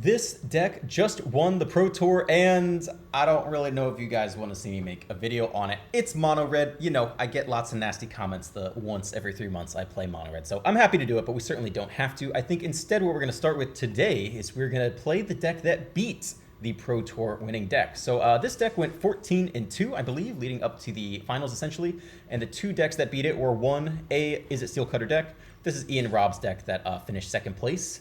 This deck just won the Pro Tour, and I don't really know if you guys want to see me make a video on it. It's mono red. You know, I get lots of nasty comments the once every 3 months I play mono red, so I'm happy to do it, but we certainly don't have to. I think instead what we're going to start with today is we're going to play the deck that beat the Pro Tour winning deck. So this deck went 14-2, I believe, leading up to the finals essentially, and the two decks that beat it were one, Izzet Steelcutter deck. This is Ian Rob's deck that finished second place.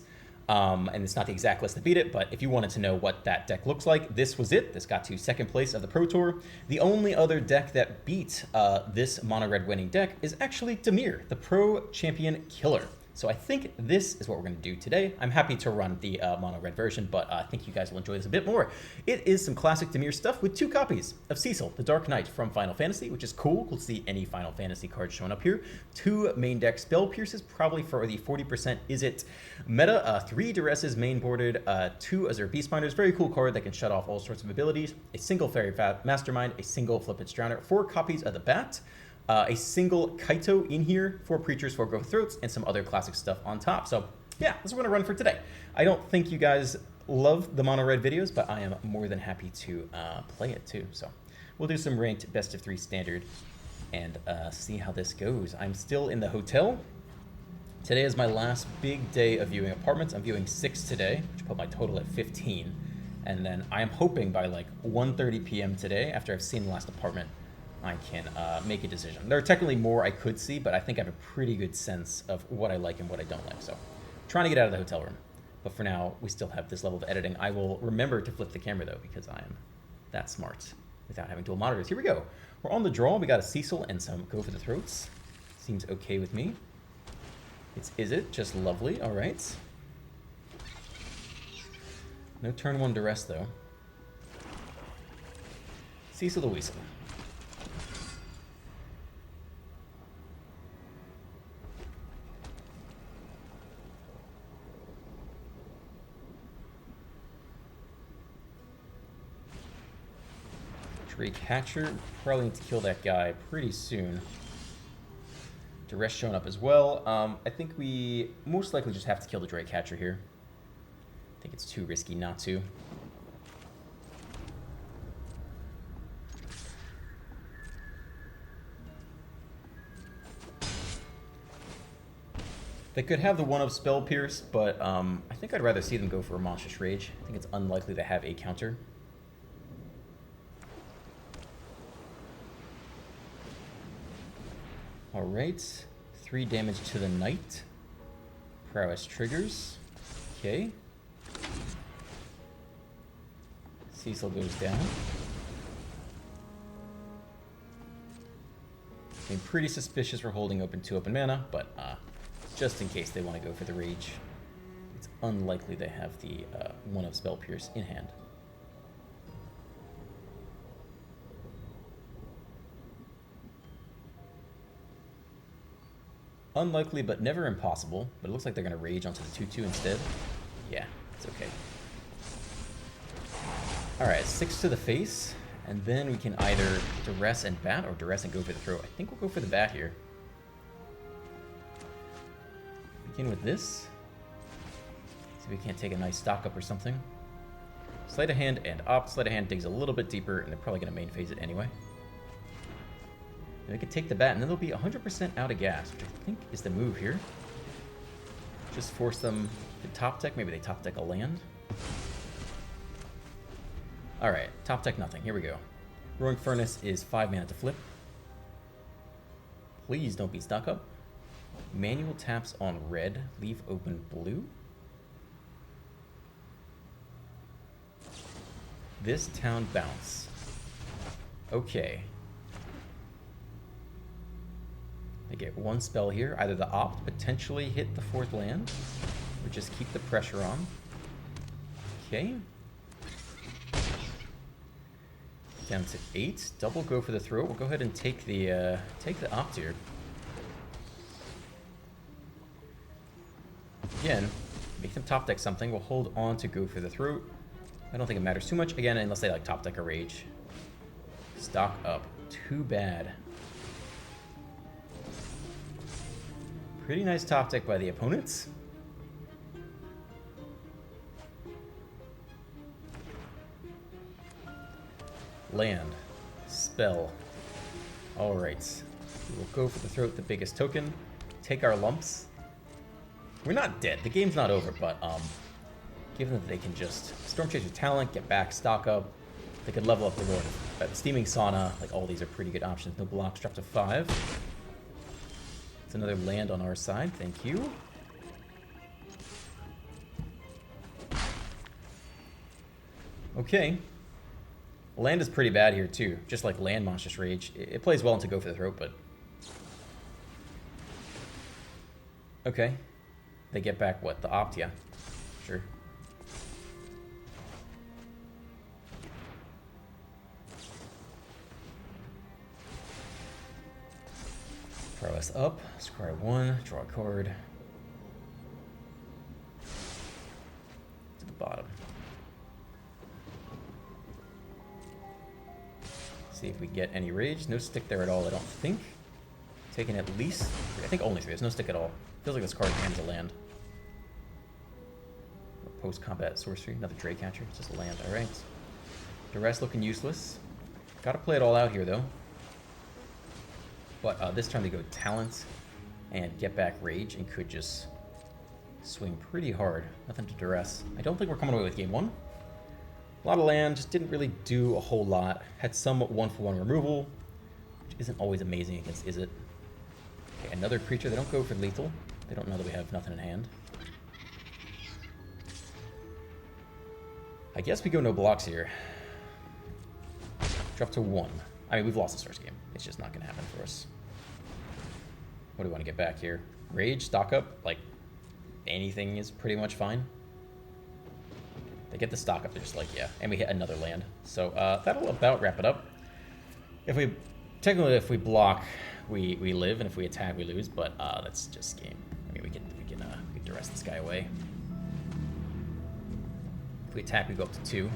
And it's not the exact list that beat it, but if you wanted to know what that deck looks like, this was it. This got to second place of the Pro Tour. The only other deck that beat this mono-red winning deck is actually Dimir, the Pro Champion Killer. So I think this is what we're going to do today. I'm happy to run the mono-red version, but I think you guys will enjoy this a bit more. It is some classic Dimir stuff with 2 copies of Cecil, the Dark Knight from Final Fantasy, which is cool. We'll see any Final Fantasy cards showing up here. 2 main deck Spell Pierces, probably for the 40% Izzet meta. 3 Duresses main boarded, 2 Azure Beastbinders, very cool card that can shut off all sorts of abilities. A single Fairy Mastermind, a single Flippage Drowner, 4 copies of the Bat. A single Kaito in here, 4 Preachers, 4 Growth Throats, and some other classic stuff on top. So yeah, that's what we're gonna run for today. I don't think you guys love the mono red videos, but I am more than happy to play it too. So we'll do some ranked best of 3 standard and see how this goes. I'm still in the hotel. Today is my last big day of viewing apartments. I'm viewing 6 today, which put my total at 15. And then I am hoping by like 1:30 p.m. today, after I've seen the last apartment, I can make a decision. There are technically more I could see, but I think I have a pretty good sense of what I like and what I don't like. So trying to get out of the hotel room. But for now, we still have this level of editing. I will remember to flip the camera though, because I am that smart without having dual monitors. Here we go. We're on the draw. We got a Cecil and some Go for the Throats. Seems okay with me. It's Izzet, just lovely. All right. No turn 1 duress though. Cecil the Weasel. Catcher, probably need to kill that guy pretty soon. Duress showing up as well. I think we most likely just have to kill the Drake Catcher here. I think it's too risky not to. They could have the one of Spell Pierce, but I think I'd rather see them go for a Monstrous Rage. I think it's unlikely to have a counter. Alright, 3 damage to the Knight. Prowess triggers. Okay. Cecil goes down. I'm pretty suspicious we're holding open 2 open mana, but just in case they want to go for the Rage, it's unlikely they have the one of Spell Pierce in hand. Unlikely, but never impossible. But it looks like they're going to rage onto the 2/2 instead. Yeah, it's okay. Alright, 6 to the face. And then we can either duress and bat or duress and go for the throw. I think we'll go for the bat here. Begin with this. See if we can't take a nice stock up or something. Sleight of hand and opt. Sleight of hand digs a little bit deeper, and they're probably going to main phase it anyway. They could take the bat, and then they'll be 100% out of gas, which I think is the move here. Just force them to top deck. Maybe they top deck a land. All right, top deck nothing. Here we go. Roaring Furnace is 5 mana to flip. Please don't be stuck up. Manual taps on red. Leave open blue. This town bounce. Okay. They get 1 spell here, either the opt, potentially hit the 4th land, or just keep the pressure on. Okay. Down to 8, double go for the throw. We'll go ahead and take the opt here. Again, make them top deck something. We'll hold on to go for the throat. I don't think it matters too much, again, unless they like top deck a rage. Stock up, too bad. Pretty nice top deck by the opponents. Land. Spell. Alright. We will go for the throat, the biggest token. Take our lumps. We're not dead. The game's not over, but given that they can just Storm Chaser Talent, get back, stock up, they could level up the Lord. Steaming Sauna, like all these are pretty good options. No blocks, drop to 5. It's another land on our side. Thank you. Okay. Land is pretty bad here too. Just like land Monstrous Rage. It plays well into Go for the Throat, but... Okay. They get back what? The Opt, yeah. Sure. Prowess up. Scry 1. Draw a card. To the bottom. See if we get any rage. No stick there at all, I don't think. Taking at least 3. I think only 3. There's no stick at all. Feels like this card hands a land. Post-combat sorcery. Another Drake Catcher. It's just a land. Alright. Duress looking useless. Gotta play it all out here, though. But this turn they go Talent and get back Rage and could just swing pretty hard. Nothing to Duress. I don't think we're coming away with game 1. A lot of land, just didn't really do a whole lot. Had some 1-for-1 removal, which isn't always amazing against Izzet. Okay, another creature. They don't go for lethal. They don't know that we have nothing in hand. I guess we go no blocks here. Drop to 1. I mean, we've lost this first game. It's just not going to happen for us. What do we want to get back here? Rage, stock up. Like, anything is pretty much fine. They get the stock up, they're just like, yeah. And we hit another land. So that'll about wrap it up. Technically, if we block, we live, and if we attack, we lose. But that's just game. I mean, we can Duress this guy away. If we attack, we go up to 2.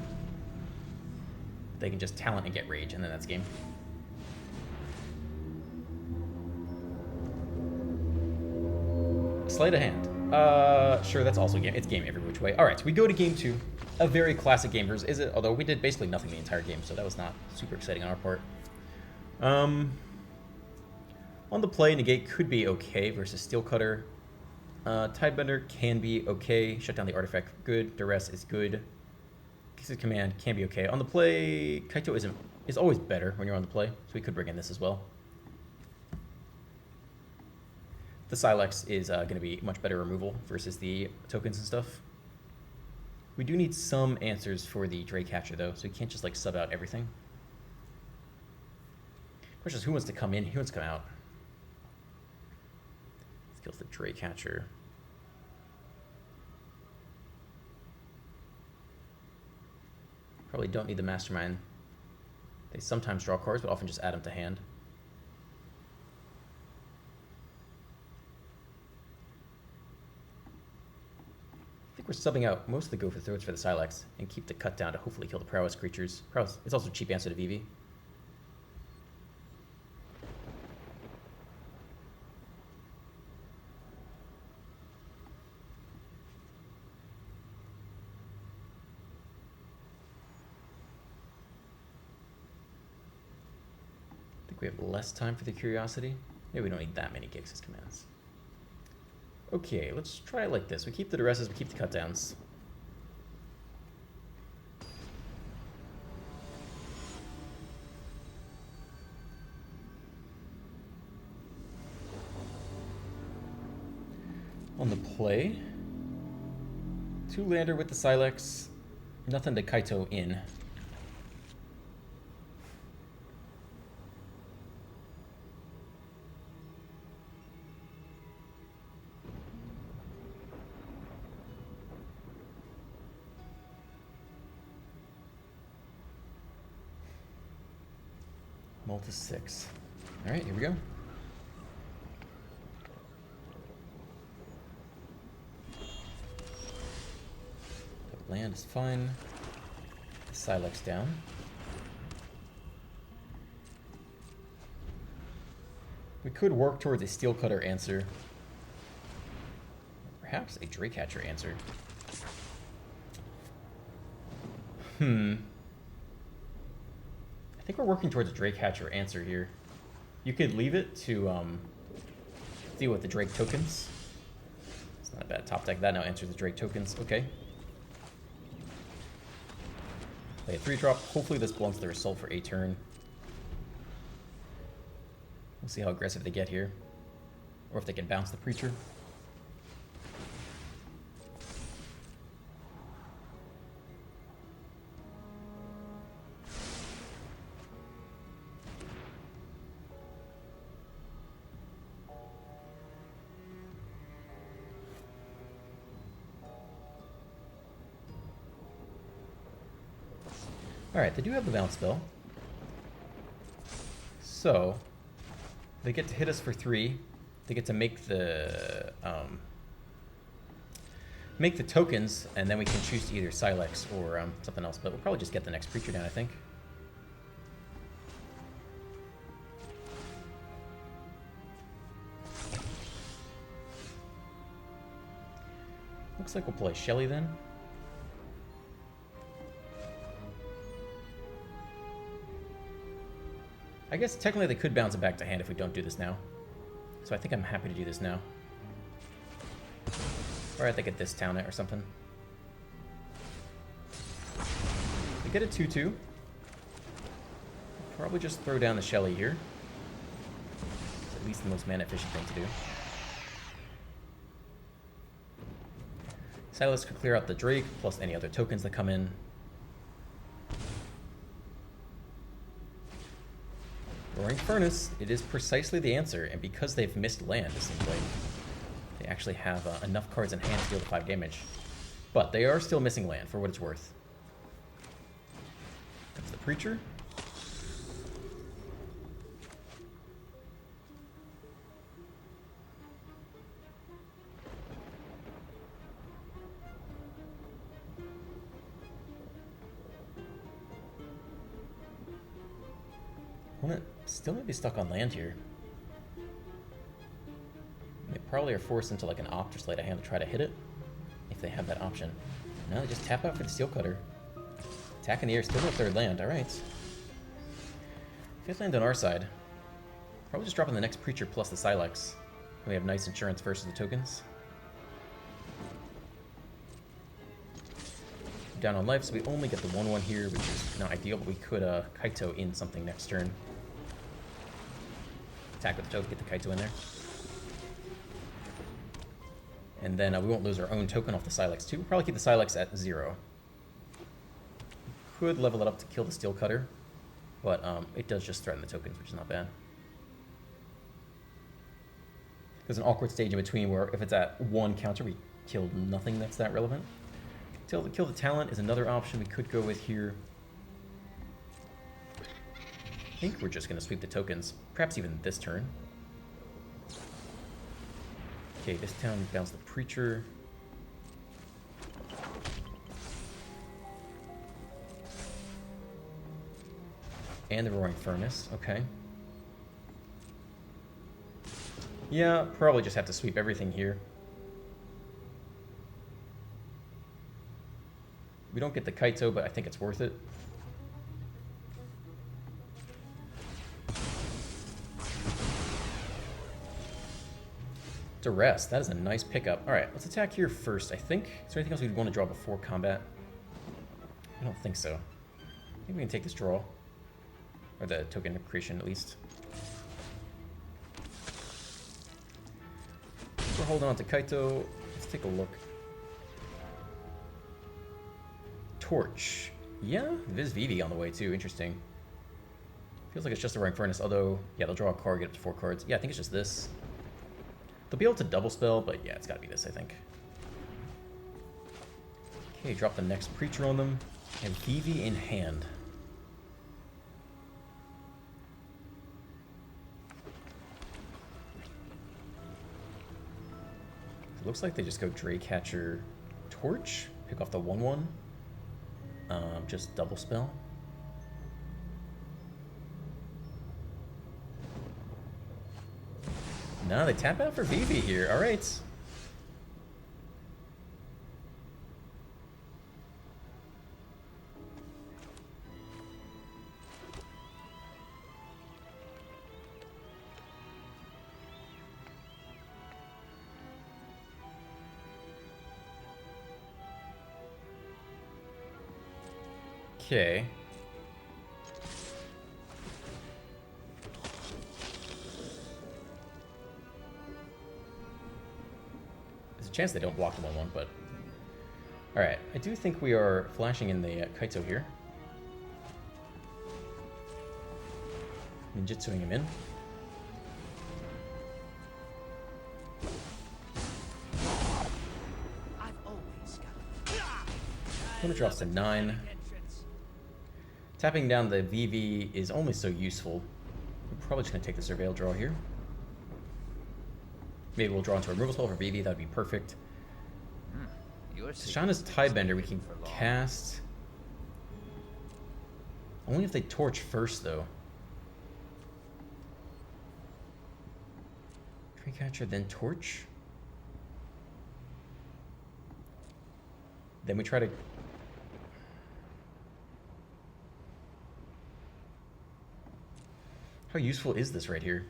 They can just Talent and get Rage, and then that's game. Sleight of hand. Sure, that's also game. It's game every which way. All right, so we go to game 2. A very classic game versus Izzet, although we did basically nothing the entire game, so that was not super exciting on our part. On the play, Negate could be okay versus Steel Cutter. Tidebender can be okay. Shut down the artifact, good. Duress is good. Kiss's Command can be okay. On the play, Kaito is always better when you're on the play, so we could bring in this as well. The Silex is going to be much better removal versus the tokens and stuff. We do need some answers for the Drake Catcher, though, so we can't just, like, sub out everything. Question is, who wants to come in? Who wants to come out? Let's kill the Drake Catcher. Probably don't need the Mastermind. They sometimes draw cards, but often just add them to hand. We're subbing out most of the Go for Throats for the Silex and keep the cut down to hopefully kill the Prowess creatures. Prowess, it's also a cheap answer to VV. I think we have less time for the Curiosity. Maybe we don't need that many Gix's commands. Okay, let's try it like this. We keep the Duresses, we keep the cutdowns. On the play, 2-lander with the Silex, nothing to Kaito in. Multi 6. All right, here we go. The land is fine. The Silex down. We could work towards a Steel Cutter answer. Perhaps a Drake Catcher answer. I think we're working towards a Drake Hatcher answer here. You could leave it to deal with the Drake tokens. It's not a bad top deck. That now answers the Drake tokens. Okay. Play a 3-drop. Hopefully this belongs to their Assault for a turn. We'll see how aggressive they get here. Or if they can bounce the Preacher. Alright, they do have the bounce spell. So, they get to hit us for 3. They get to make the tokens, and then we can choose to either Silex or something else. But we'll probably just get the next Preacher down, I think. Looks like we'll play Shelly then. I guess technically they could bounce it back to hand if we don't do this now. So I think I'm happy to do this now. Or I think at this town it or something. We get a 2-2. Probably just throw down the Shelly here. It's at least the most mana efficient thing to do. Silas could clear out the Drake, plus any other tokens that come in. Roaring Furnace, it is precisely the answer, and because they've missed land, it seems like they actually have enough cards in hand to deal the 5 damage. But they are still missing land, for what it's worth. That's the Preacher. Opponent still might be stuck on land here. They probably are forced into like an opt or slate of hand to try to hit it, if they have that option. No, they just tap out for the Steel Cutter. Attack in the air, still no 3rd land, alright. 5th land on our side. Probably just dropping the next Preacher plus the Silex. We have nice insurance versus the tokens. Down on life, so we only get the 1-1 here, which is not ideal, but we could Kaito in something next turn. Attack with the token, get the Kaito in there. And then we won't lose our own token off the Silex too. We'll probably keep the Silex at 0. Could level it up to kill the Steel Cutter, but it does just threaten the tokens, which is not bad. There's an awkward stage in between where if it's at 1 counter, we killed nothing that's that relevant. Kill the Talent is another option we could go with here. I think we're just going to sweep the tokens, perhaps even this turn. Okay, this town bounce the Preacher. And the Roaring Furnace, okay. Yeah, probably just have to sweep everything here. We don't get the Kaito, but I think it's worth it. Duress, that is a nice pickup. Alright, let's attack here first, I think. Is there anything else we'd want to draw before combat? I don't think so. I think we can take this draw. Or the token creation, at least. We're holding on to Kaito. Let's take a look. Torch. Yeah, Viz Vivi on the way too. Interesting. Feels like it's just a Roaring Furnace, although, yeah, they'll draw a card, get up to 4 cards. Yeah, I think it's just this. They'll be able to double spell, but yeah, it's gotta be this, I think. Okay, drop the next Preacher on them. And Vivi in hand. It looks like they just go Drake Hatcher Torch, pick off the 1-1. Just double spell. No, they tap out for Vivi here. All right. Okay. There's a chance they don't block the 1/1, but... Alright, I do think we are flashing in the Kaito here. Ninjutsuing him in. Opponent drops to 9. Tapping down the VV is only so useful. We're probably just going to take the Surveil draw here. Maybe we'll draw into a removal spell for VV, that would be perfect. Shana's Tidebender we can cast. Only if they torch first, though. Dreamcatcher, then torch. Then we try to... How useful is this right here?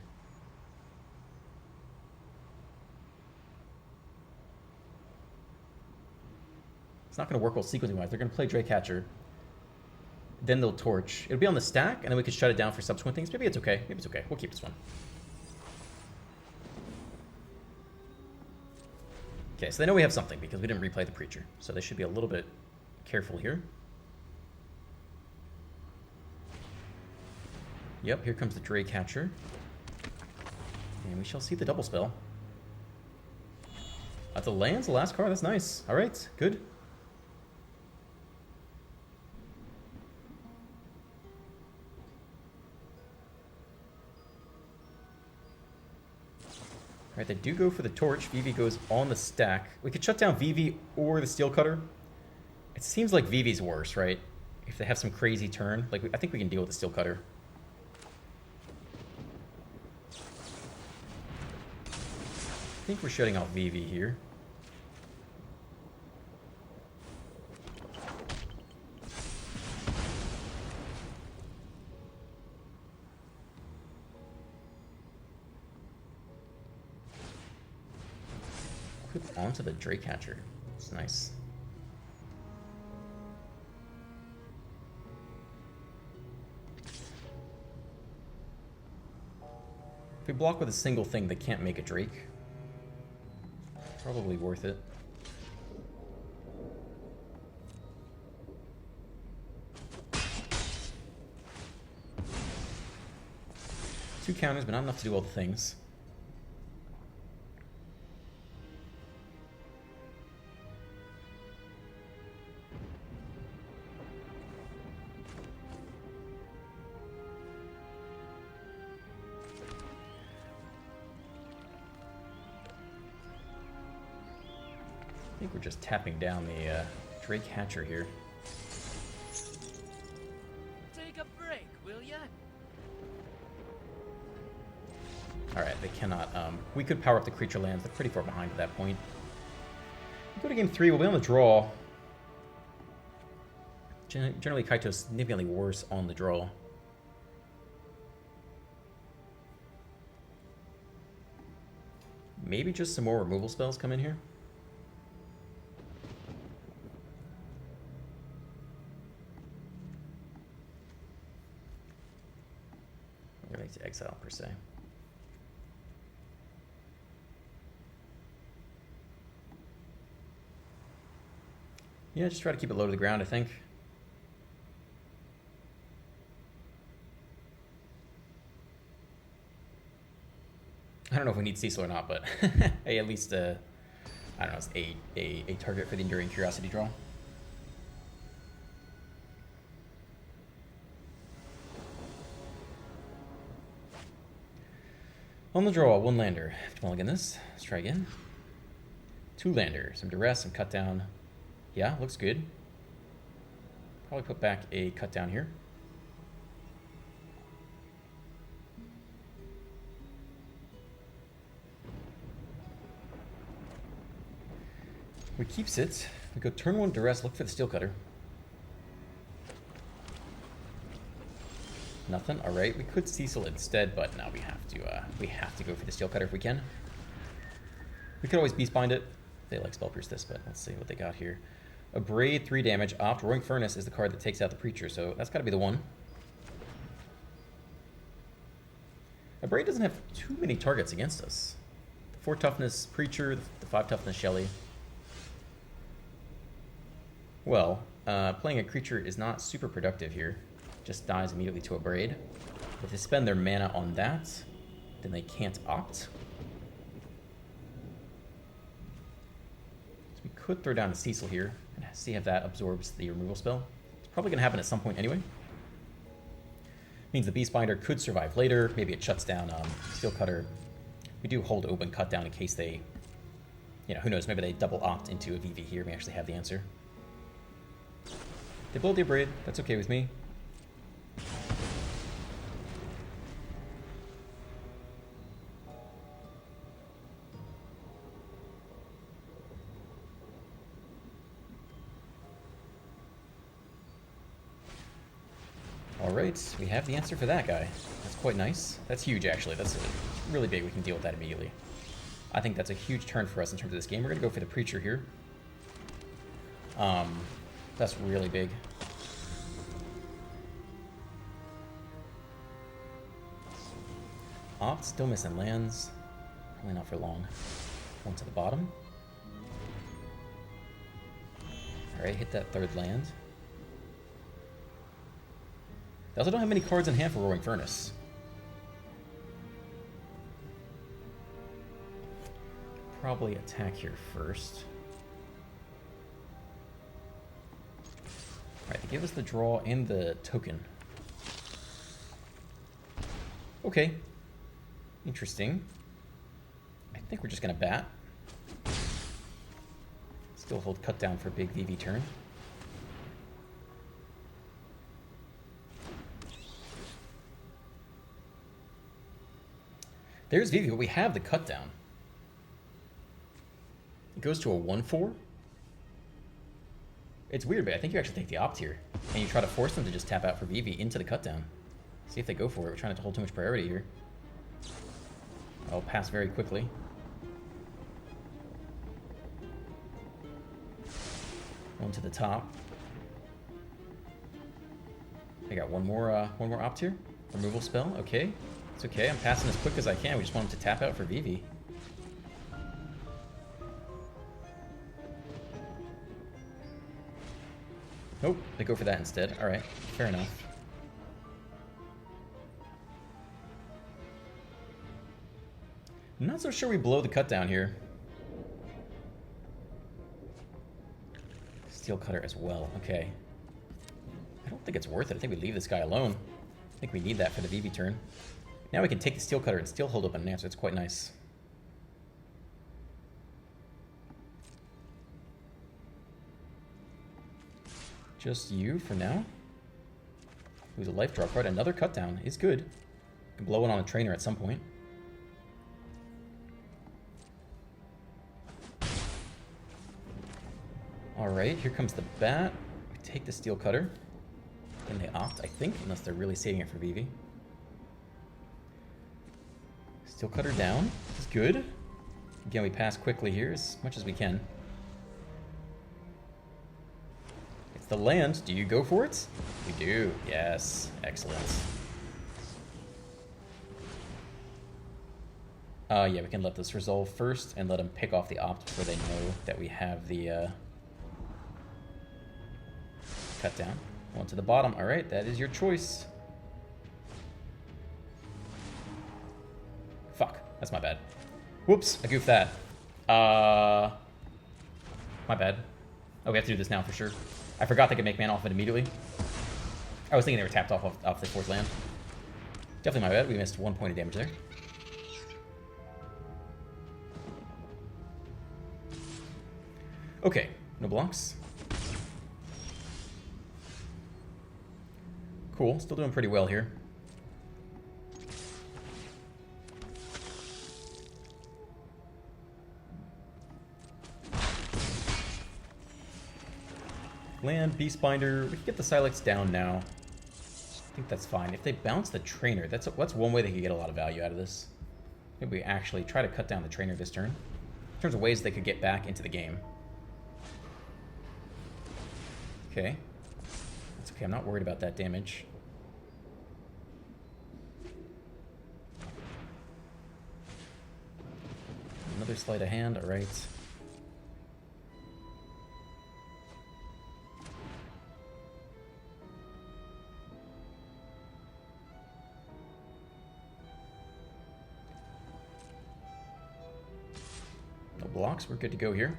It's not going to work well sequencing-wise. They're going to play Draycatcher. Then they'll torch. It'll be on the stack, and then we could shut it down for subsequent things. Maybe it's okay. Maybe it's okay. We'll keep this one. Okay, so they know we have something because we didn't replay the Preacher. So they should be a little bit careful here. Yep, here comes the Draycatcher. And we shall see the double spell. That's a lands, the last card. That's nice. All right, good. All right, they do go for the torch. VV goes on the stack. We could shut down VV or the Steel Cutter. It seems like VV's worse, right? If they have some crazy turn. Like, I think we can deal with the Steel Cutter. I think we're shutting off VV here. Equip onto the Draycatcher. It's nice. If we block with a single thing, they can't make a Drake. Probably worth it. Two counters, but not enough to do all the things. I think we're just tapping down the Draycatcher here. Take a break, will ya? Alright, they cannot. We could power up the creature lands. They're pretty far behind at that point. We go to game 3. We'll be on the draw. Generally, Kaito's significantly worse on the draw. Maybe just some more removal spells come in here. To exile per se. Yeah, just try to keep it low to the ground, I think. I don't know if we need Cecil or not, but hey, at least I don't know, it's a target for the Enduring Curiosity draw. On the draw, one lander. Have to mulligan this. Let's try again. Two lander. Some duress, some cut down. Yeah, looks good. Probably put back a cut down here. We keeps it. We go turn 1 duress, look for the Steel Cutter. Nothing. All right, we could Cecil instead, but no, we have to go for the Steel Cutter if we can. We could always Beastbind it. They like Spell Pierce this, but let's see what they got here. Abrade, 3 damage. Opt, Roaring Furnace is the card that takes out the Preacher, so that's got to be the one. Abrade doesn't have too many targets against us. The 4 toughness Preacher, the 5 toughness Shelly. Well, playing a creature is not super productive here. Just dies immediately to Abrade. If they spend their mana on that, then they can't opt. So we could throw down a Cecil here and see if that absorbs the removal spell. It's probably going to happen at some point anyway. Means the Beastbinder could survive later. Maybe it shuts down Steel Cutter. We do hold open cut down in case they, you know, who knows, maybe they double opt into a VV here. We actually have the answer. They blow the Abrade. That's okay with me. Alright, we have the answer for that guy. That's quite nice. That's huge, actually. That's really big. We can deal with that immediately. I think that's a huge turn for us in terms of this game. We're going to go for the Preacher here. That's really big. Opt, still missing lands. Probably not for long. One to the bottom. Alright, hit that 3rd land. They also don't have many cards in hand for Roaring Furnace. Probably attack here first. Alright, they give us the draw and the token. Okay. Interesting. I think we're just going to bat. Still hold cut down for a big VV turn. There's VV, but we have the cut down. It goes to a 1/4. It's weird, but I think you actually take the opt here. And you try to force them to just tap out for VV into the cut down. See if they go for it. We're trying not to hold too much priority here. I'll pass very quickly. One to the top. I got one more opt here. Removal spell. Okay. It's okay. I'm passing as quick as I can. We just want him to tap out for VV. Nope. They go for that instead. Alright. Fair enough. I'm not so sure we blow the cut down here. Steel Cutter as well. Okay. I don't think it's worth it. I think we leave this guy alone. I think we need that for the VV turn. Now we can take the Steel Cutter and still hold up an answer. It's quite nice. Just you for now. Who's a life draw card. Another cut down is good. You can blow it on a trainer at some point. Alright, here comes the bat. We take the Steel Cutter. Then they opt, I think, unless they're really saving it for VV. Steel Cutter down. This is good. Again, we pass quickly here as much as we can. It's the land. Do you go for it? You do. Yes. Excellent. Yeah, we can let this resolve first and let them pick off the opt before they know that we have the cut down. One to the bottom. All right, that is your choice. Fuck, that's my bad. Whoops, I goofed that. My bad. Oh, we have to do this now for sure. I forgot they could make mana off it immediately. I was thinking they were tapped off the 4th land. Definitely my bad. We missed 1 point of damage there. Okay, no blocks. Cool, still doing pretty well here. Land, Beastbinder. We can get the Silex down now. I think that's fine. If they bounce the Trainer, that's one way they could get a lot of value out of this. Maybe we actually try to cut down the Trainer this turn. In terms of ways they could get back into the game. Okay. That's okay, I'm not worried about that damage. Another sleight of hand, alright. No blocks, we're good to go here.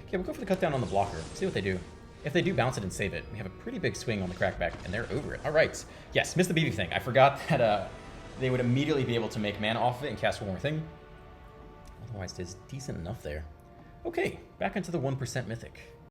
Okay, we'll go for the cut down on the blocker. See what they do. If they do bounce it and save it, we have a pretty big swing on the crackback, and they're over it. All right. Yes, missed the BB thing. I forgot that they would immediately be able to make mana off of it and cast one more thing. Otherwise, it's decent enough there. Okay, back into the 1% Mythic.